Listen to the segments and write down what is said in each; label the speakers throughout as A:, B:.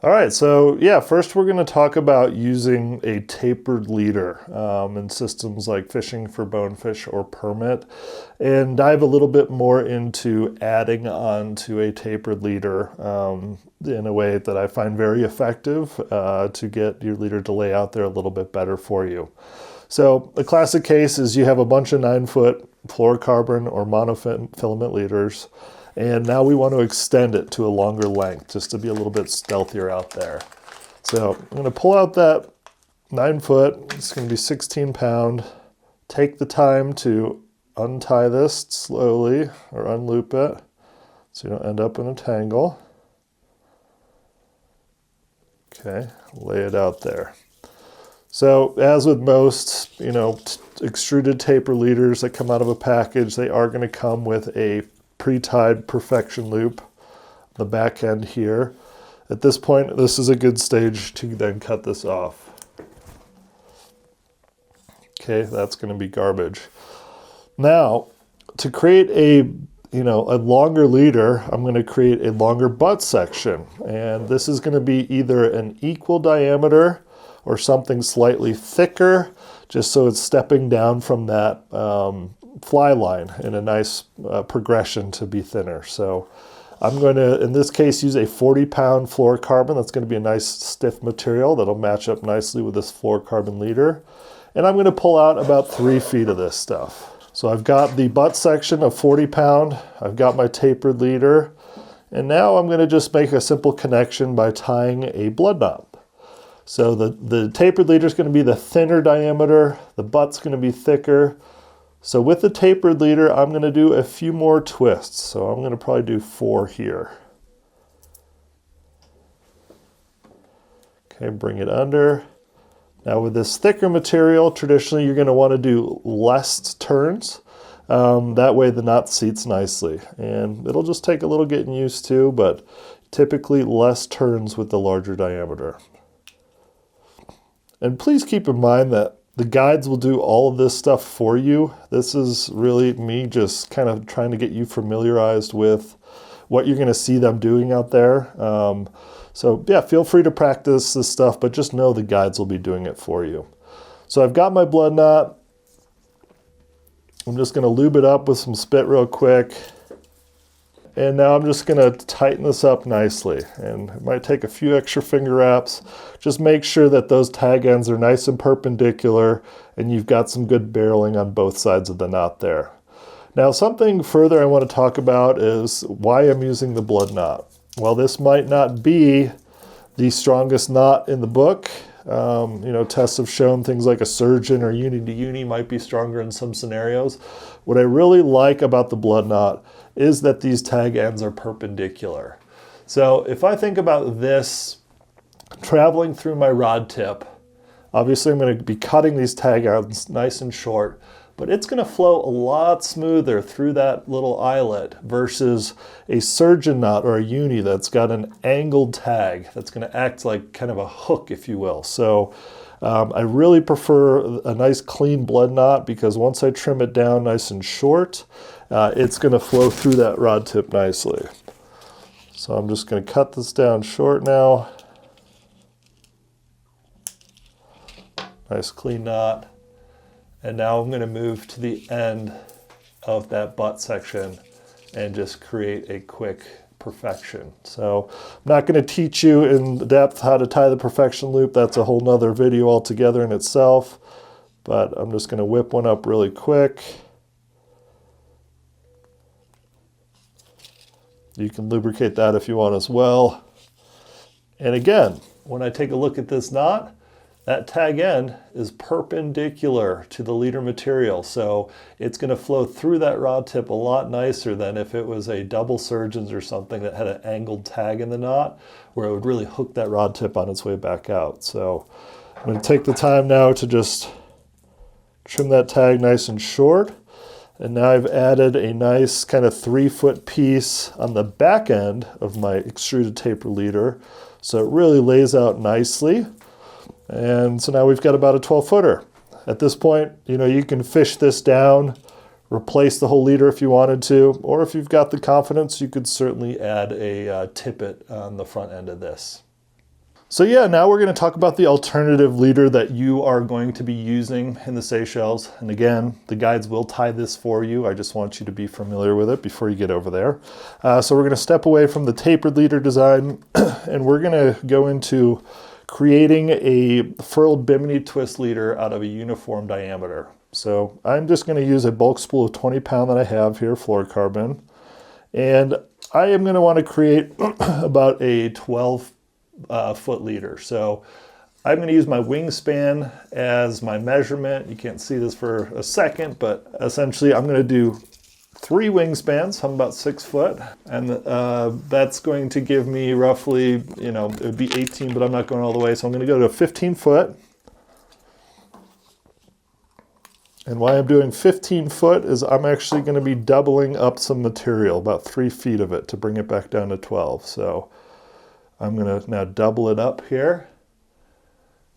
A: All right, so yeah, first we're going to talk about using a tapered leader in systems like fishing for bonefish or permit, and dive a little bit more into adding on to a tapered leader in a way that I find very effective to get your leader to lay out there a little bit better for you. So a classic case is you have a bunch of 9-foot fluorocarbon or monofilament leaders, and now we want to extend it to a longer length just to be a little bit stealthier out there. So I'm going to pull out that 9-foot, it's going to be 16 pound. Take the time to untie this slowly or unloop it so you don't end up in a tangle. Okay, lay it out there. So as with most, extruded taper leaders that come out of a package, they are going to come with a pre-tied perfection loop on the back end here. At this point, this is a good stage to then cut this off. Okay, that's going to be garbage. Now, to create a longer leader, I'm going to create a longer butt section, and this is going to be either an equal diameter or something slightly thicker, just so it's stepping down from that fly line in a nice progression to be thinner. So I'm going to, in this case, use a 40-pound fluorocarbon. That's going to be a nice stiff material that'll match up nicely with this fluorocarbon leader. And I'm going to pull out about 3 feet of this stuff. So I've got the butt section of 40-pound. I've got my tapered leader. And now I'm going to just make a simple connection by tying a blood knot. So the tapered leader is going to be the thinner diameter, the butt's going to be thicker. So with the tapered leader, I'm going to do a few more twists. So I'm going to probably do 4 here. Okay, bring it under. Now with this thicker material, traditionally you're going to want to do less turns. That way the knot seats nicely. And it'll just take a little getting used to, but typically less turns with the larger diameter. And please keep in mind that the guides will do all of this stuff for you. This is really me just kind of trying to get you familiarized with what you're going to see them doing out there. So yeah, feel free to practice this stuff, but just know the guides will be doing it for you. So I've got my blood knot. I'm just going to lube it up with some spit real quick. And now I'm just going to tighten this up nicely, and it might take a few extra finger wraps. Just make sure that those tag ends are nice and perpendicular and you've got some good barreling on both sides of the knot there. Now something further I want to talk about is why I'm using the blood knot. Well, this might not be the strongest knot in the book. Tests have shown things like a surgeon or uni to uni might be stronger in some scenarios. What I really like about the blood knot is that these tag ends are perpendicular. So if I think about this traveling through my rod tip, obviously I'm going to be cutting these tag ends nice and short, but it's going to flow a lot smoother through that little eyelet versus a surgeon knot or a uni that's got an angled tag that's going to act like kind of a hook, if you will. So I really prefer a nice clean blood knot because once I trim it down nice and short, it's going to flow through that rod tip nicely. So I'm just going to cut this down short now. Nice clean knot. And now I'm going to move to the end of that butt section and just create a quick perfection. So I'm not going to teach you in depth how to tie the perfection loop. That's a whole nother video altogether in itself. But I'm just going to whip one up really quick. You can lubricate that if you want as well. And again, when I take a look at this knot, that tag end is perpendicular to the leader material, so it's going to flow through that rod tip a lot nicer than if it was a double surgeons or something that had an angled tag in the knot, where it would really hook that rod tip on its way back out. So I'm going to take the time now to just trim that tag nice and short. And now I've added a nice kind of 3-foot piece on the back end of my extruded taper leader, so it really lays out nicely. And so now we've got about a 12-footer. At this point, you can fish this down, replace the whole leader if you wanted to, or if you've got the confidence, you could certainly add a tippet on the front end of this. So yeah, now we're going to talk about the alternative leader that you are going to be using in the Seychelles. And again, the guides will tie this for you. I just want you to be familiar with it before you get over there. So we're going to step away from the tapered leader design and we're going to go into creating a furled bimini twist leader out of a uniform diameter. So I'm just going to use a bulk spool of 20 pound that I have here, fluorocarbon. And I am going to want to create about a 12 foot leader. So I'm going to use my wingspan as my measurement. You can't see this for a second, but essentially I'm going to do 3 wingspans. I'm about 6 foot, and that's going to give me roughly, you know, it would be 18, but I'm not going all the way. So I'm going to go to 15 foot. And why I'm doing 15 foot is I'm actually going to be doubling up some material, about 3 feet of it, to bring it back down to 12. So I'm going to now double it up here,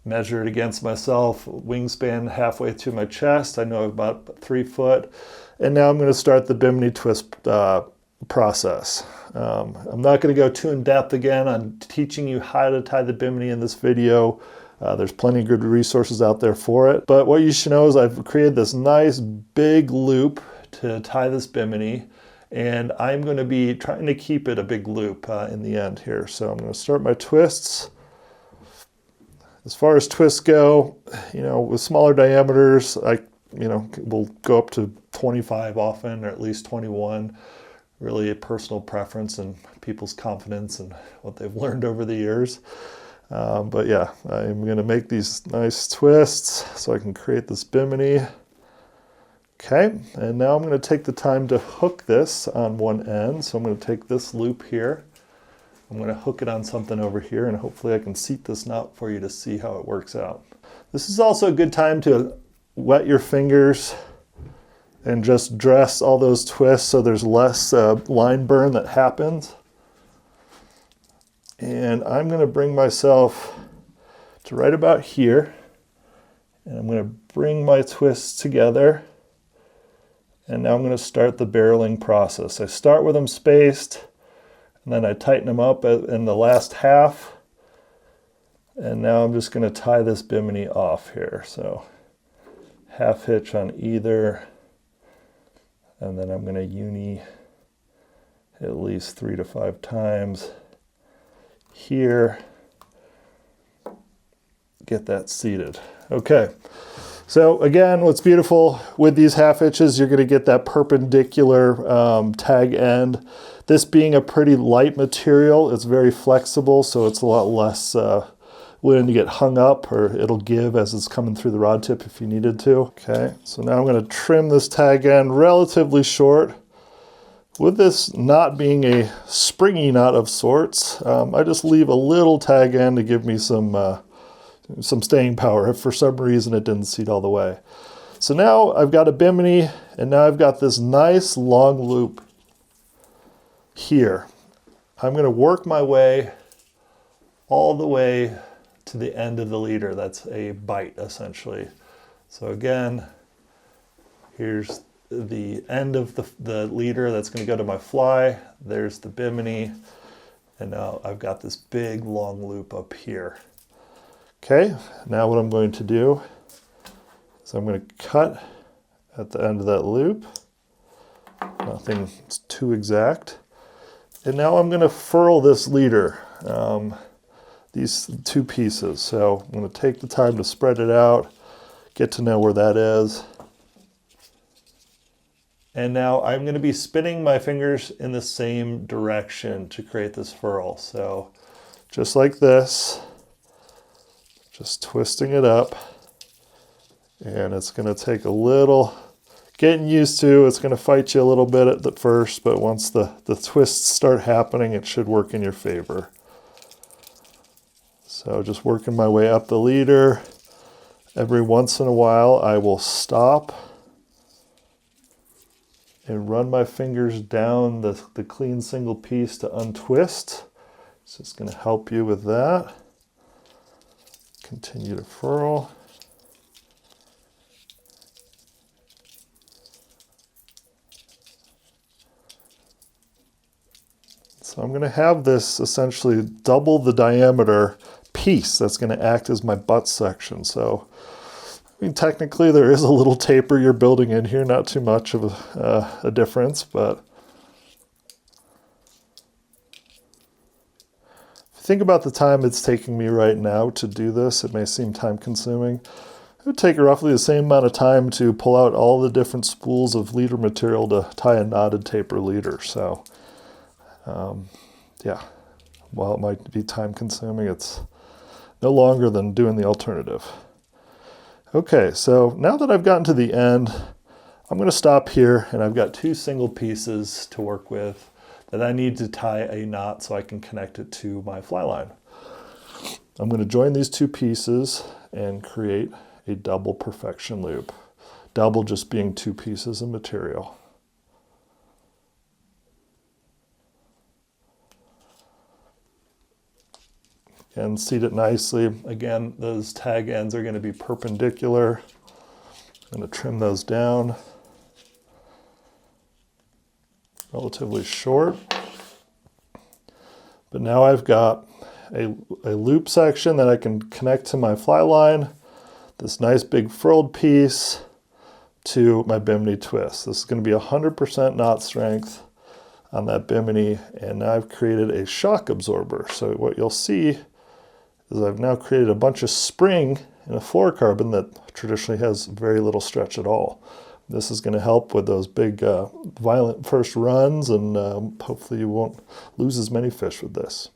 A: measure it against myself, wingspan halfway to my chest. I know about 3 foot. And now I'm going to start the bimini twist process. I'm not going to go too in depth again on teaching you how to tie the bimini in this video. There's plenty of good resources out there for it. But what you should know is I've created this nice big loop to tie this bimini. And I'm going to be trying to keep it a big loop in the end here. So I'm going to start my twists. As far as twists go, you know, with smaller diameters, will go up to 25 often, or at least 21. Really a personal preference and people's confidence and what they've learned over the years. But yeah, I'm going to make these nice twists so I can create this bimini. Okay, and now I'm going to take the time to hook this on one end. So I'm going to take this loop here. I'm going to hook it on something over here, and hopefully I can seat this knot for you to see how it works out. This is also a good time to wet your fingers and just dress all those twists so there's less line burn that happens. And I'm going to bring myself to right about here, and I'm going to bring my twists together. And now I'm going to start the barreling process. I start with them spaced, and then I tighten them up in the last half. And now I'm just going to tie this bimini off here. So half hitch on either, and then I'm going to uni at least 3 to 5 times here. Get that seated. Okay. So again, what's beautiful with these half hitches, you're going to get that perpendicular tag end. This being a pretty light material, it's very flexible, so it's a lot less willing to get hung up, or it'll give as it's coming through the rod tip if you needed to. Okay, so now I'm going to trim this tag end relatively short. With this knot being a springy knot of sorts, I just leave a little tag end to give me some staying power if for some reason it didn't seat all the way. So now I've got a bimini, and now I've got this nice long loop here. I'm going to work my way all the way to the end of the leader. That's a bite essentially. So again, here's the end of the leader that's going to go to my fly. There's the bimini, and now I've got this big long loop up here. Okay, now what I'm going to do is I'm going to cut at the end of that loop. Nothing too exact. And now I'm going to furl this leader, these 2 pieces. So I'm going to take the time to spread it out, get to know where that is. And now I'm going to be spinning my fingers in the same direction to create this furl. So just like this, just twisting it up. And it's going to take a little getting used to. It's going to fight you a little bit at the first, but once the twists start happening, it should work in your favor. So just working my way up the leader. Every once in a while, I will stop and run my fingers down the clean single piece to untwist. So it's going to help you with that. Continue to furl. So I'm going to have this essentially double the diameter piece that's going to act as my butt section. So, I mean, technically there is a little taper you're building in here, not too much of a difference, but if you think about the time it's taking me right now to do this, it may seem time consuming. It would take roughly the same amount of time to pull out all the different spools of leader material to tie a knotted taper leader. So, yeah, while it might be time consuming, it's no longer than doing the alternative. Okay, so now that I've gotten to the end, I'm going to stop here, and I've got 2 single pieces to work with that I need to tie a knot so I can connect it to my fly line. I'm going to join these 2 pieces and create a double perfection loop. Double just being 2 pieces of material. And seat it nicely. Again, those tag ends are going to be perpendicular. I'm going to trim those down. Relatively short. But now I've got a loop section that I can connect to my fly line, this nice big furled piece to my Bimini twist. This is going to be 100% knot strength on that Bimini, and now I've created a shock absorber. So what you'll see is I've now created a bunch of spring in a fluorocarbon that traditionally has very little stretch at all. This is going to help with those big violent first runs, and hopefully you won't lose as many fish with this.